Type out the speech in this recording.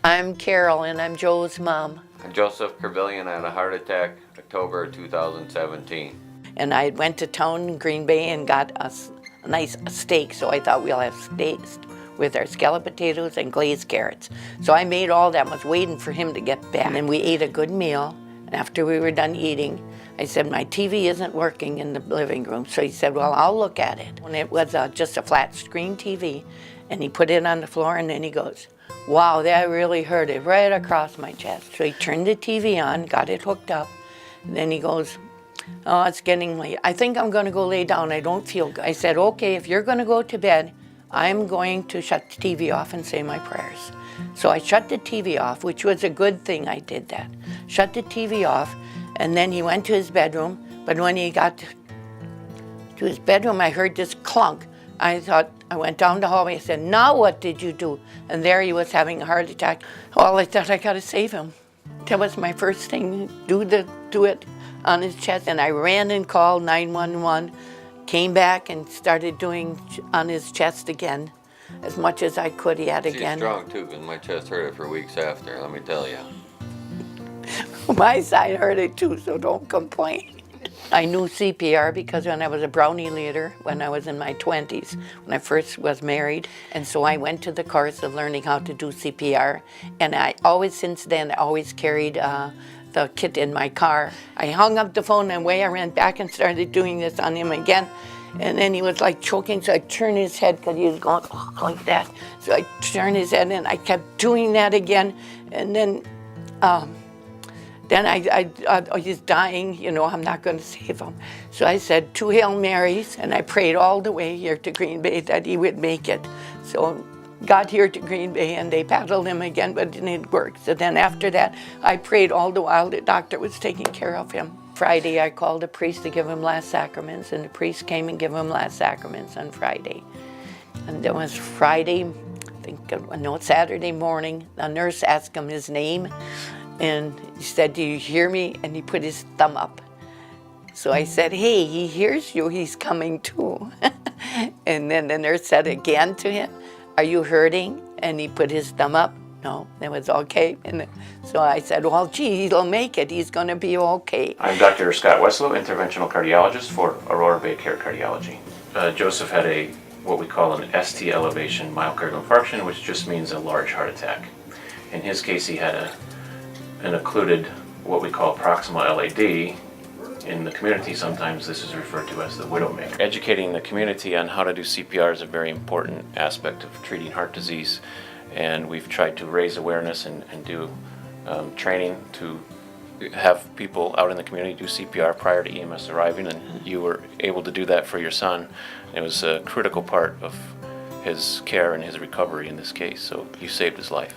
I'm Carol, and I'm Joe's mom. Joseph Kervillian had a heart attack October 2017. And I went to town in Green Bay and got us a nice steak, so I thought we'll have steaks with our scalloped potatoes and glazed carrots. So I made all that, was waiting for him to get back. And then we ate a good meal, and after we were done eating, I said, my TV isn't working in the living room. So he said, well, I'll look at it. And it was just a flat screen TV, and he put it on the floor, and then he goes, wow, that really hurt it right across my chest. So he turned the TV on, got it hooked up, and then he goes, oh, it's getting late. I think I'm going to go lay down. I don't feel good. I said, okay, if you're going to go to bed, I'm going to shut the TV off and say my prayers. So I shut the TV off, which was a good thing I did that. Shut the TV off, and then he went to his bedroom. But when he got to his bedroom, I heard this clunk. I went down the hallway. I said, now what did you do? And there he was having a heart attack. Well, I thought I got to save him. That was my first thing, do it on his chest. And I ran and called 911, came back and started doing on his chest again, as much as I could yet again. She's strong too, because my chest hurt it for weeks after, let me tell you. My side hurt it too, so don't complain. I knew CPR because when I was a Brownie leader, when I was in my 20s, when I first was married, and so I went to the course of learning how to do CPR, and I always, since then, always carried the kit in my car. I hung up the phone and away I ran back and started doing this on him again, and then he was like choking, so I turned his head because he was going like that. So I turned his head and I kept doing that again, and then he's dying, you know, I'm not going to save him. So I said 2 Hail Marys, and I prayed all the way here to Green Bay that he would make it. So got here to Green Bay, and they paddled him again, but it didn't work. So then after that, I prayed all the while the doctor was taking care of him. Friday, I called a priest to give him last sacraments, and the priest came and gave him last sacraments on Friday. And it was Friday, Saturday morning, the nurse asked him his name, and he said, do you hear me? And he put his thumb up. So I said, hey, he hears you, he's coming too. And then the nurse said again to him, are you hurting? And he put his thumb up. No, it was okay. And so I said, well, gee, he'll make it. He's going to be okay. I'm Dr. Scott Weslow, interventional cardiologist for Aurora Bay Care Cardiology. Joseph had what we call an ST elevation myocardial infarction, which just means a large heart attack. In his case, he had an occluded, what we call proximal LAD. In the community, sometimes this is referred to as the widowmaker. Educating the community on how to do CPR is a very important aspect of treating heart disease, and we've tried to raise awareness and do training to have people out in the community do CPR prior to EMS arriving, and you were able to do that for your son. It was a critical part of his care and his recovery in this case, so you saved his life.